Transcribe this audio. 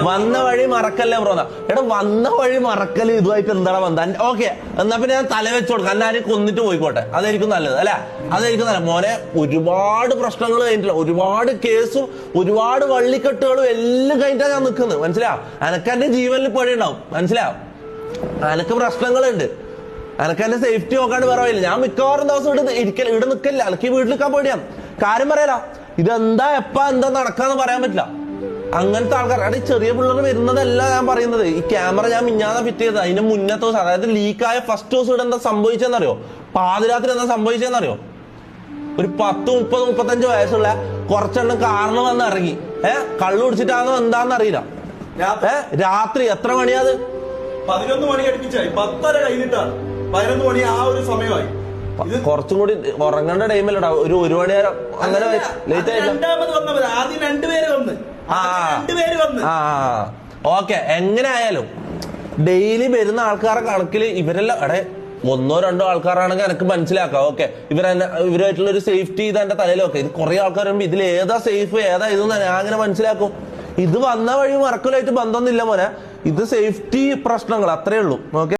വന്ന വഴി മറക്കല്ലേ ബ്രോന്ന. എടാ വന്ന വഴി മറക്കല് ഇതുമായിട്ട് എന്താണ് ബന്ധം? ഓക്കെ, എന്നാ പിന്നെ ഞാൻ തല വെച്ച് കൊടുക്കാം, എന്നെ ആരും കൊന്നിട്ട് പോയിക്കോട്ടെ, അതായിരിക്കും നല്ലത് അല്ലെ? അതായിരിക്കും നല്ലത്. മോനെ, ഒരുപാട് പ്രശ്നങ്ങൾ കഴിഞ്ഞിട്ടില്ല, ഒരുപാട് കേസും ഒരുപാട് വള്ളിക്കെട്ടുകളും എല്ലാം കഴിഞ്ഞിട്ടാണ് ഞാൻ നിൽക്കുന്നത്, മനസ്സിലാവും? എനക്ക് എന്റെ ജീവനിൽ പണിയുണ്ടാവും, മനസ്സിലാവും? എനക്ക് പ്രശ്നങ്ങളുണ്ട്, എനക്ക് എന്റെ സേഫ്റ്റി നോക്കാണ്ട് പറയില്ല. ഞാൻ മിക്കവാറും ദിവസം ഇവിടെ നിൽക്കില്ല, എനിക്ക് വീട്ടിൽ നിൽക്കാൻ പേടിയാണ്. കാര്യം പറയാല, ഇതെന്താ എപ്പാ എന്താ നടക്കാന്ന് പറയാൻ പറ്റില്ല. അങ്ങനത്തെ ആൾക്കാർ, അവിടെ ചെറിയ പിള്ളേർ വരുന്നതല്ല ഞാൻ പറയുന്നത്. ഈ ക്യാമറ ഞാൻ മിഞ്ഞാതെ ഫിറ്റ് ചെയ്തത് അതിന്റെ മുന്നത്തെ ദിവസം, അതായത് ലീക്കായ ഫസ്റ്റ് ദിവസം ഇവിടെ എന്താ സംഭവിച്ചെന്നറിയോ? പാതിരാത്രി എന്താ സംഭവിച്ചെന്നറിയോ? ഒരു 10, 30, 35 വയസ്സുള്ള കുറച്ചെണ്ണം കാറിന് വന്ന് ഇറങ്ങി. കള്ളു കുടിച്ചിട്ടാണോ എന്താന്ന് അറിയില്ല. രാത്രി എത്ര മണിയാത്? 11 മണി അടുപ്പിച്ചായി. 10:30 കഴിഞ്ഞിട്ടാണ് 11 മണി ആ ഒരു സമയമായി. കുറച്ചും കൂടി ഉറങ്ങേണ്ട ടൈമിലടാ, ഒരു 1 മണി നേരം അങ്ങനെ ലേറ്റ് ആയില്ല. രണ്ടാമത് വന്നവർ ആദ്യം 2 പേര് വന്ന്. ഓക്കെ, എങ്ങനെ ആയാലും ഡെയിലി വരുന്ന ആൾക്കാരുടെ കണക്കിൽ ഇവരെല്ലാം എടേ 1 or 2 ആൾക്കാരാണെങ്കിൽ എനിക്ക് മനസ്സിലാക്കാം. ഓക്കെ, ഇവരായിട്ടുള്ള ഒരു സേഫ്റ്റി ഇത് എന്റെ തലയിലൊക്കെ. ഇത് കുറെ ആൾക്കാർ വരുമ്പോ ഇതിൽ ഏതാ സേഫ് ഏതാ ഇതെന്ന് ഞാൻ അങ്ങനെ മനസ്സിലാക്കും. ഇത് വന്ന വഴി മറക്കലായിട്ട് ബന്ധമൊന്നുമില്ല മോനെ, ഇത് സേഫ്റ്റി പ്രശ്നങ്ങൾ അത്രേ ഉള്ളൂ. ഓക്കെ.